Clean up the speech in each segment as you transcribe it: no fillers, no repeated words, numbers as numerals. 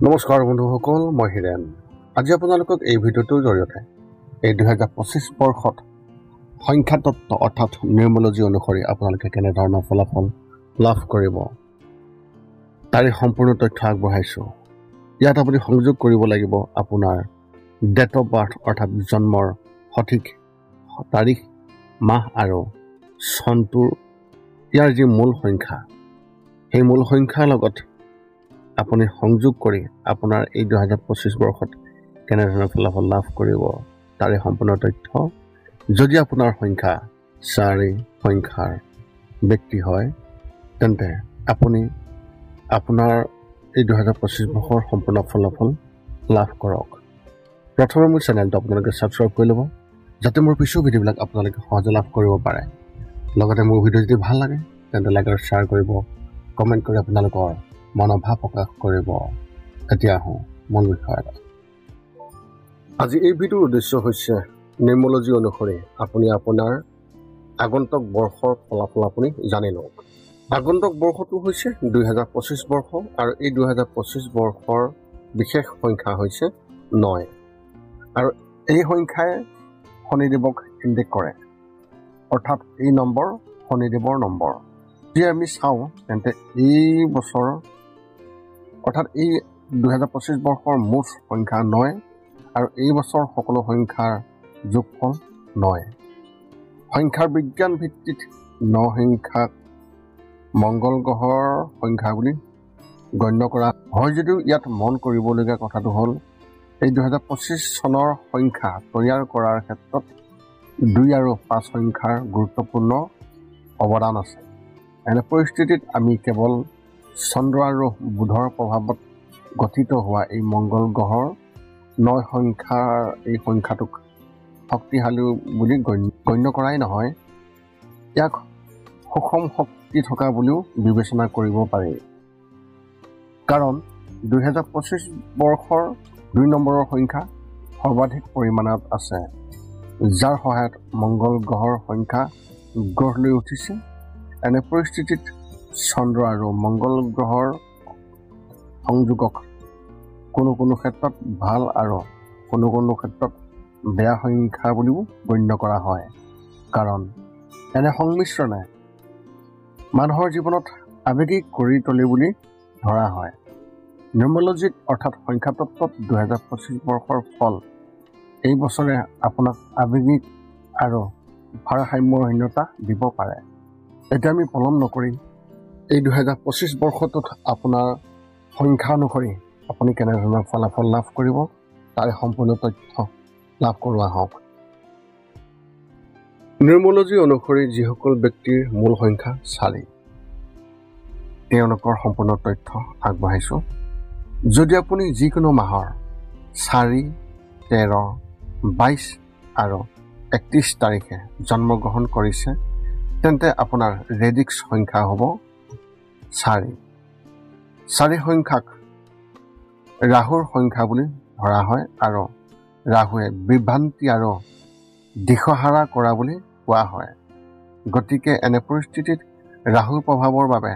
নমস্কাৰ বন্ধুসকল, মই হিৰেন। আজি আপোনালোকক এই ভিডিঅ'টোৰ জৰিয়তে এই 2025 বৰ্ষত সংখ্যাতত্ত্ব অৰ্থাৎ নিউমৰলজি অনুসৰি আপোনালোকে কেনেধৰণৰ ফলাফল লাভ কৰিব তাৰে সম্পূৰ্ণ তথ্য আগবঢ়াইছোঁ। ইয়াত আপুনি সংযোগ কৰিব লাগিব আপোনাৰ ডেট অফ বাৰ্থ অৰ্থাৎ জন্মৰ সঠিক তাৰিখ, মাহ আৰু চনটোৰ ইয়াৰ যি মূল সংখ্যা, সেই মূল সংখ্যাৰ লগত আপুনি সংযোগ কৰি আপোনাৰ এই 2025 বৰ্ষত কেনেধৰণৰ ফলাফল লাভ কৰিব তাৰে সম্পূৰ্ণ তথ্য। যদি আপোনাৰ সংখ্যা 4 সংখ্যাৰ ব্যক্তি হয়, তেন্তে আপুনি আপোনাৰ এই 2025 বৰ্ষৰ সম্পূৰ্ণ ফলাফল লাভ কৰক। প্ৰথমে মোৰ চেনেলটো আপোনালোকে ছাবস্ক্ৰাইব কৰি ল'ব, যাতে মোৰ পিছৰ ভিডিঅ'বিলাক আপোনালোকে সহজে লাভ কৰিব পাৰে। লগতে মোৰ ভিডিঅ' যদি ভাল লাগে তেন্তে লাইক আৰু শ্বেয়াৰ কৰিব, কমেণ্ট কৰি আপোনালোকৰ মনোভাৱ প্ৰকাশ কৰিব। এতিয়া আহোঁ মূল বিষয়ত। আজি এই ভিডিঅ'ৰ উদ্দেশ্য হৈছে নিউমৰলজি অনুসৰি আপুনি আপোনাৰ আগন্তুক বৰ্ষৰ ফলাফল আপুনি জানি লওক। আগন্তুক বৰ্ষটো হৈছে 2025 বৰ্ষ আৰু এই 2025 বৰ্ষৰ বিশেষ সংখ্যা হৈছে 9 আৰু এই সংখ্যাই শনিদেৱক ইণ্ডিকেট কৰে, অৰ্থাৎ এই নম্বৰ শনিদেৱৰ নম্বৰ। যদি আমি চাওঁ তেন্তে এই বছৰ অৰ্থাৎ এই 2025 বৰ্ষৰ মুঠ সংখ্যা 9 আৰু এই বছৰ সকলো সংখ্যাৰ যোগফল 9। সংখ্যাৰ বিজ্ঞান ভিত্তিত 9 সংখ্যাক মংগল গ্ৰহৰ সংখ্যা বুলি গণ্য কৰা হয়। যদিও ইয়াত মন কৰিবলগীয়া কথাটো হ'ল এই 2025 চনৰ সংখ্যা তৈয়াৰ কৰাৰ ক্ষেত্ৰত 2 আৰু 5 সংখ্যাৰ গুৰুত্বপূৰ্ণ অৱদান আছে। এনে পৰিস্থিতিত আমি কেৱল চন্দ্ৰ আৰু বুধৰ প্ৰভাৱত গঠিত হোৱা এই মংগল গ্ৰহৰ 9 সংখ্যাৰ এই সংখ্যাটোক শক্তিশালী বুলি গণ্য কৰাই নহয়, ইয়াক সুষম শক্তি থকা বুলিও বিবেচনা কৰিব পাৰি। কাৰণ 2025 বৰ্ষৰ 2 নম্বৰৰ সংখ্যা সৰ্বাধিক পৰিমাণত আছে, যাৰ সহায়ত মংগল গ্ৰহৰ সংখ্যা গঢ় লৈ উঠিছে। এনে পৰিস্থিতিত চন্দ্ৰ আৰু মংগল গ্ৰহৰ সংযোগক কোনো ক্ষেত্ৰত ভাল আৰু কোনো ক্ষেত্ৰত বেয়া সংখ্যা বুলিও গণ্য কৰা হয়। কাৰণ এনে সংমিশ্ৰণে মানুহৰ জীৱনত আৱেগিক কৰি তোলে বুলি ধৰা হয়। নিউমৰলজিত অৰ্থাৎ সংখ্যাতত্ত্বত 2025 বৰ্ষৰ ফল এই বছৰে আপোনাক আৱেগিক আৰু ভাৰসাম্যহীনতা দিব পাৰে। এতিয়া আমি পলম নকৰি এই 2025 বৰ্ষটোত আপোনাৰ সংখ্যা অনুসৰি আপুনি কেনেধৰণৰ ফলাফল লাভ কৰিব তাৰে সম্পূৰ্ণ তথ্য লাভ কৰোৱা হওক। নিউমৰলজি অনুসৰি যিসকল ব্যক্তিৰ মূল সংখ্যা 4, তেওঁলোকৰ সম্পূৰ্ণ তথ্য আগবঢ়াইছোঁ। যদি আপুনি যিকোনো মাহৰ 4, 13, 22 আৰু 31 তাৰিখে জন্মগ্ৰহণ কৰিছে, তেন্তে আপোনাৰ ৰেডিক্স সংখ্যা হ'ব 4। 4 সংখ্যাক ৰাহুৰ সংখ্যা বুলি ধৰা হয় আৰু ৰাহুৱে বিভ্ৰান্তি আৰু দিশহাৰা কৰা বুলি কোৱা হয়। গতিকে এনে পৰিস্থিতিত ৰাহুৰ প্ৰভাৱৰ বাবে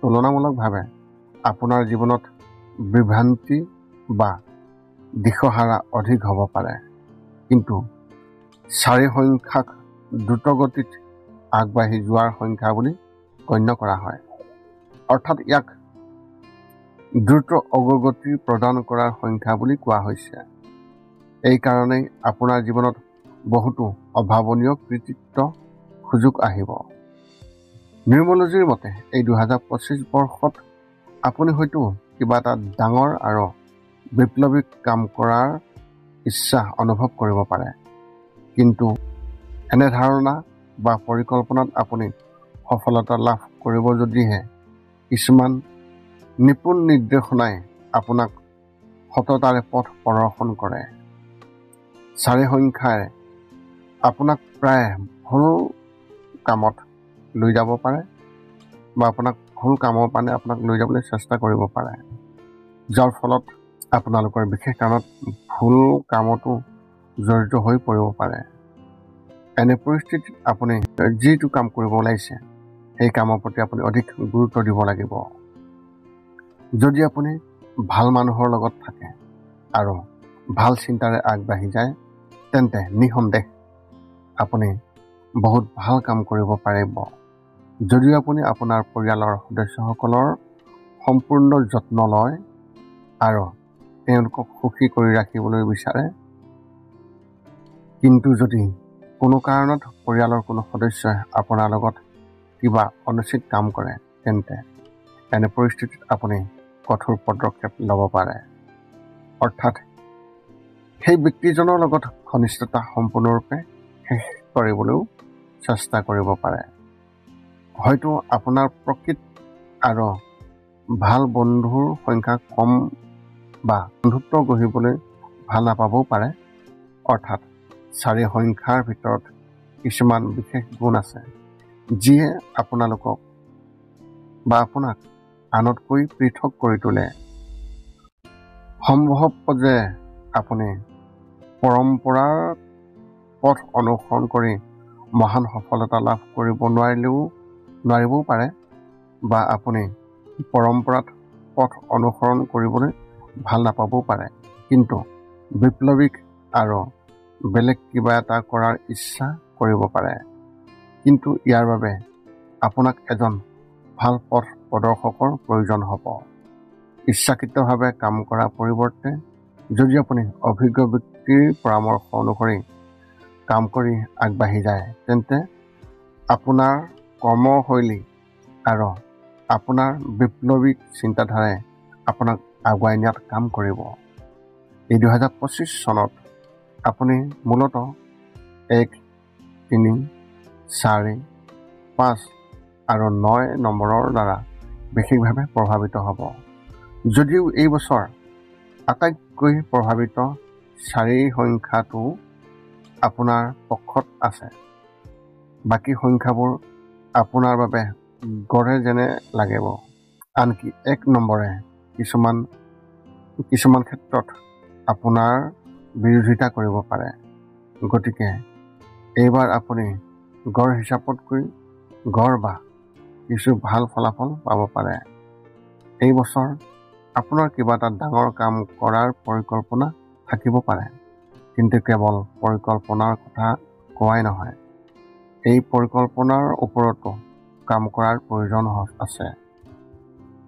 তুলনামূলকভাৱে আপোনাৰ জীৱনত বিভ্ৰান্তি বা দিশহাৰা অধিক হ'ব পাৰে। কিন্তু 4 সংখ্যাক দ্ৰুতগতিত আগবাঢ়ি যোৱাৰ সংখ্যা বুলি গণ্য কৰা হয়, অৰ্থাৎ ইয়াক দ্ৰুত অগ্ৰগতি প্ৰদান কৰাৰ সংখ্যা বুলি কোৱা হৈছে। এই কাৰণেই আপোনাৰ জীৱনত বহুতো অভাৱনীয় কৃতিত্ব সুযোগ আহিব। নিউমৰলজিৰ মতে এই 2025 বৰ্ষত আপুনি হয়তো কিবা এটা ডাঙৰ আৰু বিপ্লৱী কাম কৰাৰ ইচ্ছা অনুভৱ কৰিব পাৰে, কিন্তু এনে ধাৰণা বা পৰিকল্পনাত আপুনি সফলতা লাভ কৰিব যদিহে কিছুমান নিপুণ নিৰ্দেশনাই আপোনাক সততাৰে পথ প্ৰদৰ্শন কৰে। 4 সংখ্যাই আপোনাক প্ৰায় ভুল কামত লৈ যাব পাৰে বা আপোনাক ভুল কামৰ কাৰণে আপোনাক লৈ যাবলৈ চেষ্টা কৰিব পাৰে, যাৰ ফলত আপোনালোকৰ বিশেষ কাৰণত ভুল কামতো জড়িত হৈ পৰিব পাৰে। এনে পৰিস্থিতিত আপুনি যিটো কাম কৰিব ওলাইছে সেই কামৰ প্ৰতি আপুনি অধিক গুৰুত্ব দিব লাগিব। যদি আপুনি ভাল মানুহৰ লগত থাকে আৰু ভাল চিন্তাৰে আগবাঢ়ি যায়, তেন্তে নিঃসন্দেহ আপুনি বহুত ভাল কাম কৰিব পাৰিব। যদিও আপুনি আপোনাৰ পৰিয়ালৰ সদস্যসকলৰ সম্পূৰ্ণ যত্ন লয় আৰু তেওঁলোকক সুখী কৰি ৰাখিবলৈ বিচাৰে, কিন্তু যদি কোনো কাৰণত পৰিয়ালৰ কোনো সদস্যই আপোনাৰ লগত কিবা অনুচিত কাম কৰে, তেন্তে এনে পৰিস্থিতিত আপুনি কঠোৰ পদক্ষেপ ল'ব পাৰে। অৰ্থাৎ সেই ব্যক্তিজনৰ লগত ঘনিষ্ঠতা সম্পূৰ্ণৰূপে শেষ কৰিবলৈও চেষ্টা কৰিব পাৰে। হয়তো আপোনাৰ প্ৰকৃত আৰু ভাল বন্ধুৰ সংখ্যা কম বা বন্ধুত্ব গঢ়িবলৈ ভাল নাপাবও পাৰে। অৰ্থাৎ 4 সংখ্যাৰ ভিতৰত কিছুমান বিশেষ গুণ আছে যিয়ে আপোনালোকক বা আপোনাক আনতকৈ পৃথক কৰি তোলে। সম্ভৱ যে আপুনি পৰম্পৰাৰ পথ অনুসৰণ কৰি মহান সফলতা লাভ কৰিব নোৱাৰিবও পাৰে, বা আপুনি পৰম্পৰাত পথ অনুসৰণ কৰিবলৈ ভাল নাপাবও পাৰে, কিন্তু বিপ্লৱিক আৰু বেলেগ কিবা এটা কৰাৰ ইচ্ছা কৰিব পাৰে। কিন্তু ইয়াৰ বাবে আপোনাক এজন ভাল পথ প্ৰদৰ্শকৰ প্ৰয়োজন হ'ব। ইচ্ছাকৃতভাৱে কাম কৰাৰ পৰিৱৰ্তে যদি আপুনি অভিজ্ঞ ব্যক্তিৰ পৰামৰ্শ অনুসৰি কাম কৰি আগবাঢ়ি যায়, তেন্তে আপোনাৰ কৰ্মশৈলী আৰু আপোনাৰ বিপ্লৱিক চিন্তাধাৰাই আপোনাক আগুৱাই নিয়াত কাম কৰিব। এই 2025 চনত আপুনি মূলতঃ 1, 3, 4, 5 আৰু 9 নম্বৰৰ দ্বাৰা বিশেষভাৱে প্ৰভাৱিত হ'ব। যদিও এই বছৰ আটাইতকৈ প্ৰভাৱিত 4 সংখ্যাটো আপোনাৰ পক্ষত আছে, বাকী সংখ্যাবোৰ আপোনাৰ বাবে গড়ে যেনে লাগিব। আনকি 1 নম্বৰে কিছুমান ক্ষেত্ৰত আপোনাৰ বিৰোধিতা কৰিব পাৰে। গতিকে এইবাৰ আপুনি গড় হিচাপতকৈ গড় বা কিছু ভাল ফলাফল পাব পাৰে। এই বছৰ আপোনাৰ কিবা এটা ডাঙৰ কাম কৰাৰ পৰিকল্পনা থাকিব পাৰে, কিন্তু কেৱল পৰিকল্পনাৰ কথা কোৱাই নহয়, এই পৰিকল্পনাৰ ওপৰতো কাম কৰাৰ প্ৰয়োজন আছে।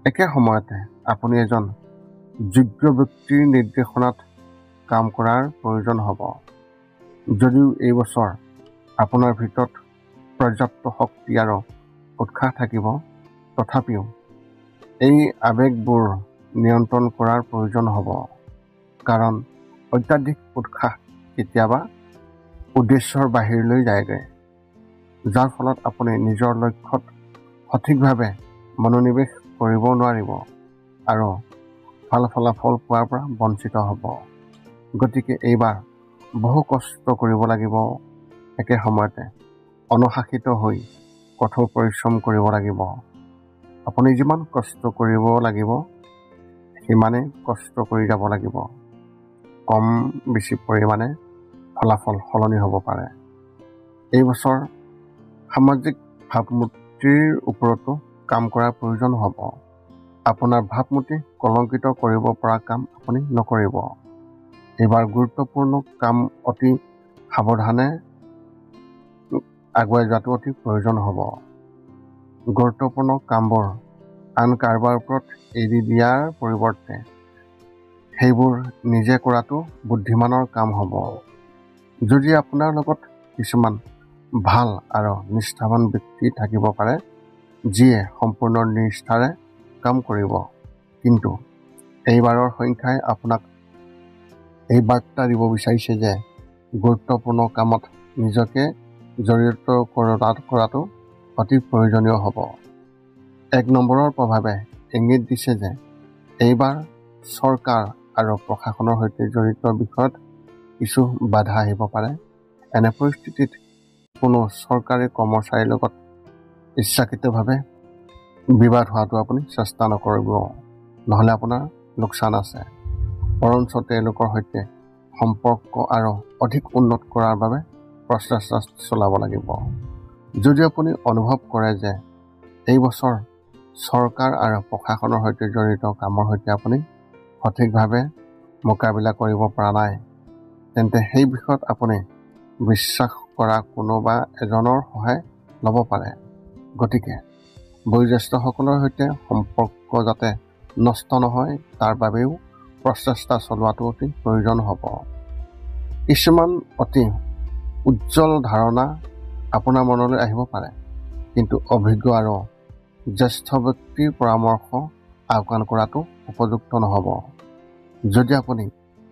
একে সময়তে আপুনি এজন যোগ্য ব্যক্তিৰ নিৰ্দেশনাত কাম কৰাৰ প্ৰয়োজন হ'ব। যদিও এই বছৰ আপোনাৰ ভিতৰত পৰ্যাপ্ত শক্তি আৰু উৎসাহ থাকিব, তথাপিও এই আৱেগবোৰ নিয়ন্ত্ৰণ কৰাৰ প্ৰয়োজন হ'ব, কাৰণ অত্যাধিক উৎসাহ কেতিয়াবা উদ্দেশ্যৰ বাহিৰলৈ যায়গৈ, যাৰ ফলত আপুনি নিজৰ লক্ষ্যত সঠিকভাৱে মনোনিৱেশ কৰিব নোৱাৰিব আৰু ভাল ফলাফল পোৱাৰ পৰা বঞ্চিত হ'ব। গতিকে এইবাৰ বহু কষ্ট কৰিব লাগিব। একে সময়তে অনুশাসিত হৈ কঠোৰ পৰিশ্ৰম কৰিব লাগিব। আপুনি যিমান কষ্ট কৰিব লাগিব, সিমানেই কষ্ট কৰি যাব লাগিব। কম বেছি পৰিমাণে ফলাফল সলনি হ'ব পাৰে। এই বছৰ সামাজিক ভাৱমূৰ্তিৰ ওপৰতো কাম কৰাৰ প্ৰয়োজন হ'ব। আপোনাৰ ভাৱমূৰ্তি কলংকিত কৰিব পৰা কাম আপুনি নকৰিব। এইবাৰ গুৰুত্বপূৰ্ণ কাম অতি সাৱধানে আগুৱাই যোৱাটো অতি প্ৰয়োজন হ'ব। গুৰুত্বপূৰ্ণ কামবোৰ আন কাৰোবাৰ ওপৰত এৰি দিয়াৰ পৰিৱৰ্তে সেইবোৰ নিজে কৰাটো বুদ্ধিমানৰ কাম হ'ব। যদি আপোনাৰ লগত কিছুমান ভাল আৰু নিষ্ঠাৱান ব্যক্তি থাকিব পাৰে যিয়ে সম্পূৰ্ণ নিষ্ঠাৰে কাম কৰিব, কিন্তু এইবাৰৰ সংখ্যাই আপোনাক এই বাৰ্তা দিব বিচাৰিছে যে গুৰুত্বপূৰ্ণ কামত নিজকে জড়িত কৰাটো অতি প্ৰয়োজনীয় হ'ব। 1 নম্বৰৰ প্ৰভাৱে ইংগিত দিছে যে এইবাৰ চৰকাৰ আৰু প্ৰশাসনৰ সৈতে জড়িত বিষয়ত কিছু বাধা আহিব পাৰে। এনে পৰিস্থিতিত কোনো চৰকাৰী কৰ্মচাৰীৰ লগত ইচ্ছাকৃতভাৱে বিবাদ হোৱাটো আপুনি চেষ্টা নকৰিব, নহ'লে আপোনাৰ লোকচান আছে। বৰঞ্চ তেওঁলোকৰ সৈতে সম্পৰ্ক আৰু অধিক উন্নত কৰাৰ বাবে প্ৰচেষ্টা চলাব লাগিব। যদি আপুনি অনুভৱ কৰে যে এই বছৰ চৰকাৰ আৰু প্ৰশাসনৰ সৈতে জড়িত কামৰ সৈতে আপুনি সঠিকভাৱে মোকাবিলা কৰিব পৰা নাই, তেন্তে সেই বিষয়ত আপুনি বিশ্বাস কৰা কোনোবা এজনৰ সহায় ল'ব পাৰে। গতিকে বয়োজ্যেষ্ঠসকলৰ সৈতে সম্পৰ্ক যাতে নষ্ট নহয় তাৰ বাবেও প্ৰচেষ্টা চলোৱাটো অতি প্ৰয়োজন হ'ব। কিছুমান অতি উজ্জ্বল ধাৰণা আপোনাৰ মনলৈ আহিব পাৰে, কিন্তু অভিজ্ঞ আৰু জ্যেষ্ঠ ব্যক্তিৰ পৰামৰ্শ আওকাণ কৰাটো উপযুক্ত নহ'ব। যদি আপুনি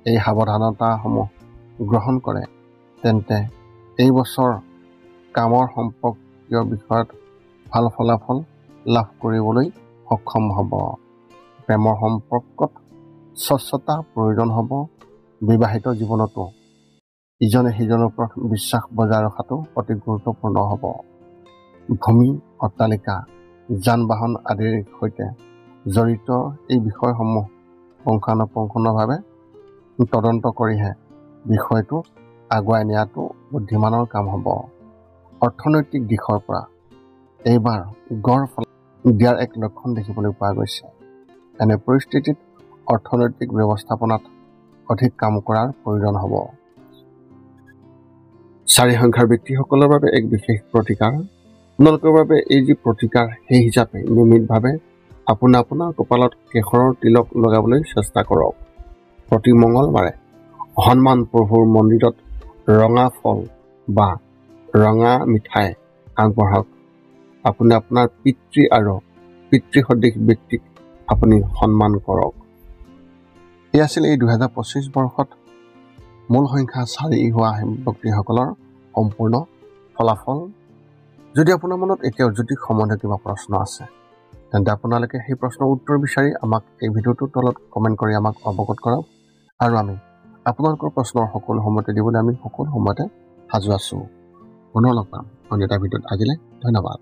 এই সাৱধানতাসমূহ গ্ৰহণ কৰে, তেন্তে এই বছৰ কামৰ সম্পৰ্কীয় বিষয়ত ভাল ফলাফল লাভ কৰিবলৈ সক্ষম হ'ব। প্ৰেমৰ সম্পৰ্কত স্বচ্ছতা প্ৰয়োজন হ'ব। বিবাহিত জীৱনতো ইজনে সিজনৰ ওপৰত বিশ্বাস বজাই ৰখাটো অতি গুৰুত্বপূৰ্ণ হ'ব। ভূমি, অট্টালিকা, যান-বাহন আদিৰ সৈতে জড়িত এই বিষয়সমূহ পুংখানুপুংখভাৱে তদন্ত কৰিহে বিষয়টো আগুৱাই নিয়াটো বুদ্ধিমানৰ কাম হ'ব। অৰ্থনৈতিক দিশৰ পৰা এইবাৰ গড় ফলাফল দিয়াৰ এক লক্ষণ দেখিবলৈ পোৱা গৈছে। এনে পৰিস্থিতিত অৰ্থনৈতিক ব্যৱস্থাপনাত অধিক কাম কৰাৰ প্ৰয়োজন হ'ব। 4 সংখ্যাৰ ব্যক্তিসকলৰ বাবে এক বিশেষ প্ৰতিকাৰ। আপোনালোকৰ বাবে এই যি প্ৰতিকাৰ, সেই হিচাপে নিয়মিতভাৱে আপোনাৰ কপালত কেশৰৰ তিলক লগাবলৈ চেষ্টা কৰক। প্ৰতি মঙলবাৰে হনুমান প্ৰভুৰ মন্দিৰত ৰঙা ফল বা ৰঙা মিঠাই আগবঢ়াওক। আপুনি আপোনাৰ পিতৃ আৰু পিতৃসদৃশ ব্যক্তিক আপুনি সন্মান কৰক। এই আছিল এই 2025 বৰ্ষত মূল সংখ্যা 4 হোৱা ব্যক্তিসকলৰ সম্পূৰ্ণ ফলাফল। যদি আপোনাৰ মনত এতিয়াও জ্যোতিষ সম্বন্ধীয় কিবা প্ৰশ্ন আছে, তেন্তে আপোনালোকে সেই প্ৰশ্নৰ উত্তৰ বিচাৰি আমাক এই ভিডিঅ'টোৰ তলত কমেণ্ট কৰি আমাক অৱগত কৰক, আৰু আমি আপোনালোকৰ প্ৰশ্নৰ সকলো সময়তে দিবলৈ আমি সকলো সময়তে সাজু আছোঁ। পুনৰ লগ পাম অন্য এটা ভিডিঅ'ত। আজিলৈ ধন্যবাদ।